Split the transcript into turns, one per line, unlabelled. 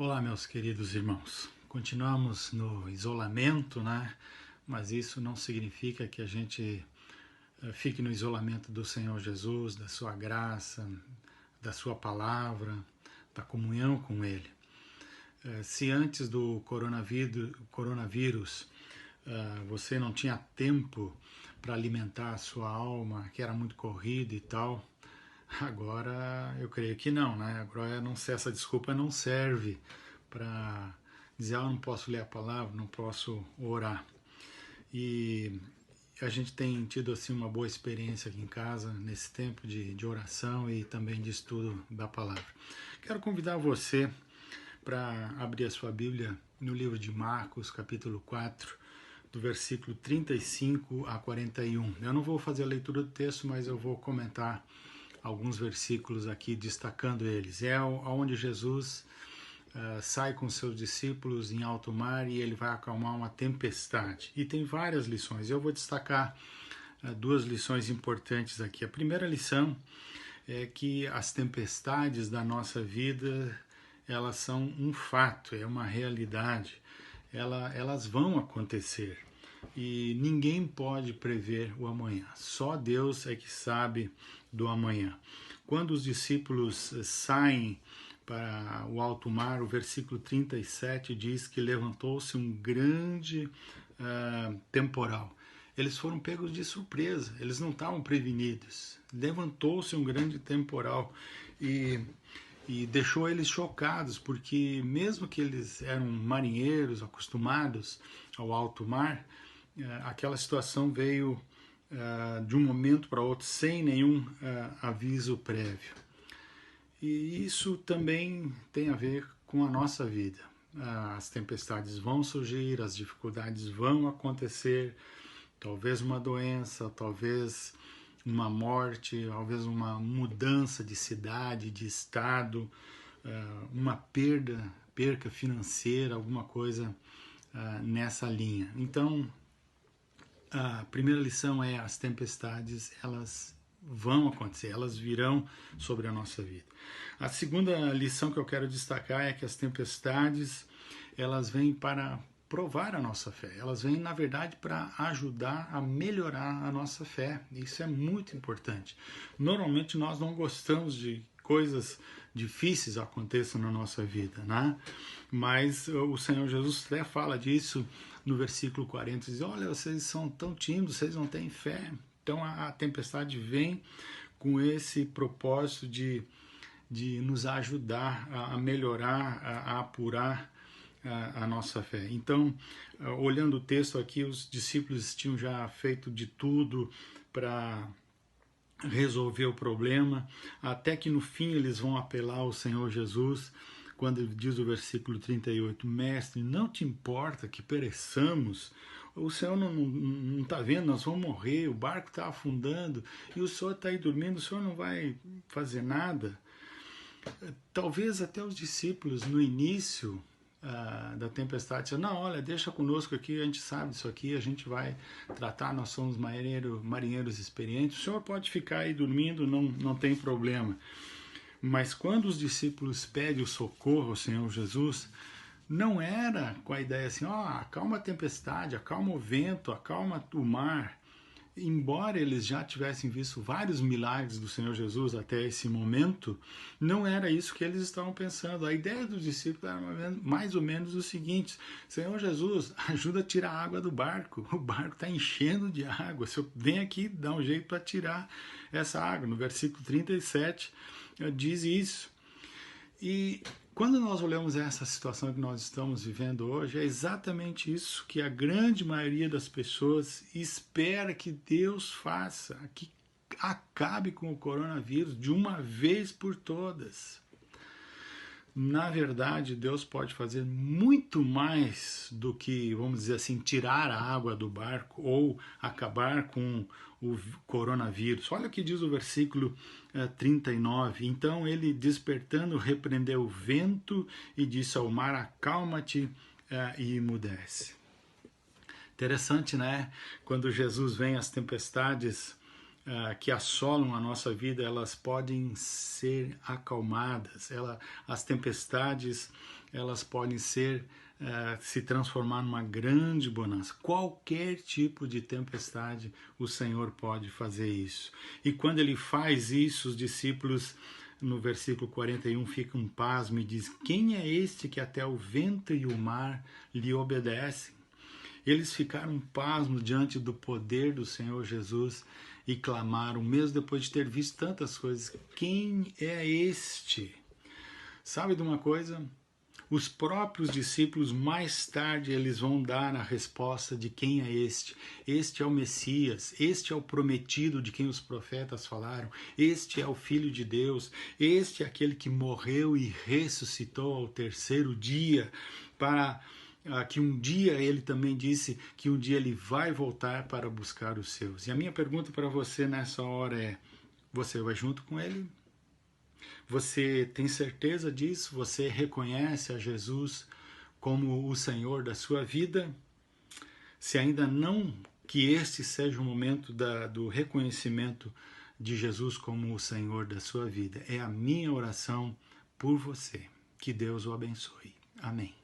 Olá, meus queridos irmãos. Continuamos no isolamento, né? Mas isso não significa que a gente fique no isolamento do Senhor Jesus, da sua graça, da sua palavra, da comunhão com Ele. Se antes do coronavírus você não tinha tempo para alimentar a sua alma, que era muito corrida e tal, agora eu creio que não, né? Agora não, essa desculpa não serve para dizer, eu não posso ler a palavra, não posso orar. E a gente tem tido assim uma boa experiência aqui em casa nesse tempo de oração e também de estudo da palavra. Quero convidar você para abrir a sua Bíblia no livro de Marcos, capítulo 4, do versículo 35 a 41. Eu não vou fazer a leitura do texto, mas eu vou comentar alguns versículos aqui, destacando eles. É onde Jesus sai com seus discípulos em alto mar e ele vai acalmar uma tempestade. E tem várias lições. Eu vou destacar duas lições importantes aqui. A primeira lição é que as tempestades da nossa vida, elas são um fato, é uma realidade. Elas vão acontecer. E ninguém pode prever o amanhã. Só Deus é que sabe do amanhã. Quando os discípulos saem para o alto mar, o versículo 37 diz que levantou-se um grande temporal. Eles foram pegos de surpresa, eles não estavam prevenidos. Levantou-se um grande temporal e deixou eles chocados, porque mesmo que eles eram marinheiros acostumados ao alto mar, aquela situação veio de um momento para outro sem nenhum aviso prévio. E isso também tem a ver com a nossa vida. As tempestades vão surgir, as dificuldades vão acontecer, talvez uma doença, talvez uma morte, talvez uma mudança de cidade, de estado, uma perca financeira, alguma coisa nessa linha. Então, a primeira lição é: as tempestades, elas vão acontecer, elas virão sobre a nossa vida. A segunda lição que eu quero destacar é que as tempestades, elas vêm para provar a nossa fé. Elas vêm, na verdade, para ajudar a melhorar a nossa fé. Isso é muito importante. Normalmente nós não gostamos de coisas difíceis aconteçam na nossa vida, né? Mas o Senhor Jesus até fala disso no versículo 40, diz: olha, vocês são tão tímidos, vocês não têm fé. Então a tempestade vem com esse propósito de nos ajudar a melhorar, a apurar a nossa fé. Então, olhando o texto aqui, os discípulos tinham já feito de tudo para resolver o problema, até que no fim eles vão apelar ao Senhor Jesus, quando diz o versículo 38, mestre, não te importa que pereçamos? O Senhor não está vendo, nós vamos morrer, o barco está afundando, e o Senhor está aí dormindo, o Senhor não vai fazer nada? Talvez até os discípulos no início da tempestade disseram, não, olha, deixa conosco aqui, a gente sabe disso aqui, a gente vai tratar, nós somos marinheiros experientes, o Senhor pode ficar aí dormindo, não tem problema. Mas quando os discípulos pedem o socorro ao Senhor Jesus, não era com a ideia assim, acalma a tempestade, acalma o vento, acalma o mar. Embora eles já tivessem visto vários milagres do Senhor Jesus até esse momento, não era isso que eles estavam pensando. A ideia dos discípulos era mais ou menos o seguinte: Senhor Jesus, ajuda a tirar a água do barco. O barco está enchendo de água. Se eu venho aqui, dá um jeito para tirar essa água. No versículo 37 diz isso. E quando nós olhamos essa situação que nós estamos vivendo hoje, é exatamente isso que a grande maioria das pessoas espera que Deus faça, que acabe com o coronavírus de uma vez por todas. Na verdade, Deus pode fazer muito mais do que, vamos dizer assim, tirar a água do barco ou acabar com o coronavírus. Olha o que diz o versículo 39. Então ele, despertando, repreendeu o vento e disse ao mar, acalma-te, e emudece. Interessante, né? Quando Jesus vem, as tempestades que assolam a nossa vida, elas podem ser acalmadas. As tempestades, elas podem se transformar numa grande bonança. Qualquer tipo de tempestade, o Senhor pode fazer isso. E quando ele faz isso, os discípulos, no versículo 41, ficam pasmos e diz: quem é este que até o vento e o mar lhe obedecem? Eles ficaram pasmos diante do poder do Senhor Jesus e clamaram, mesmo depois de ter visto tantas coisas: quem é este? Sabe de uma coisa? Os próprios discípulos, mais tarde, eles vão dar a resposta de quem é este. Este é o Messias, este é o prometido de quem os profetas falaram, este é o Filho de Deus, este é aquele que morreu e ressuscitou ao terceiro dia, para que um dia ele também disse que um dia ele vai voltar para buscar os seus. E a minha pergunta para você nessa hora é: você vai junto com ele? Você tem certeza disso? Você reconhece a Jesus como o Senhor da sua vida? Se ainda não, que este seja o momento do reconhecimento de Jesus como o Senhor da sua vida. É a minha oração por você. Que Deus o abençoe. Amém.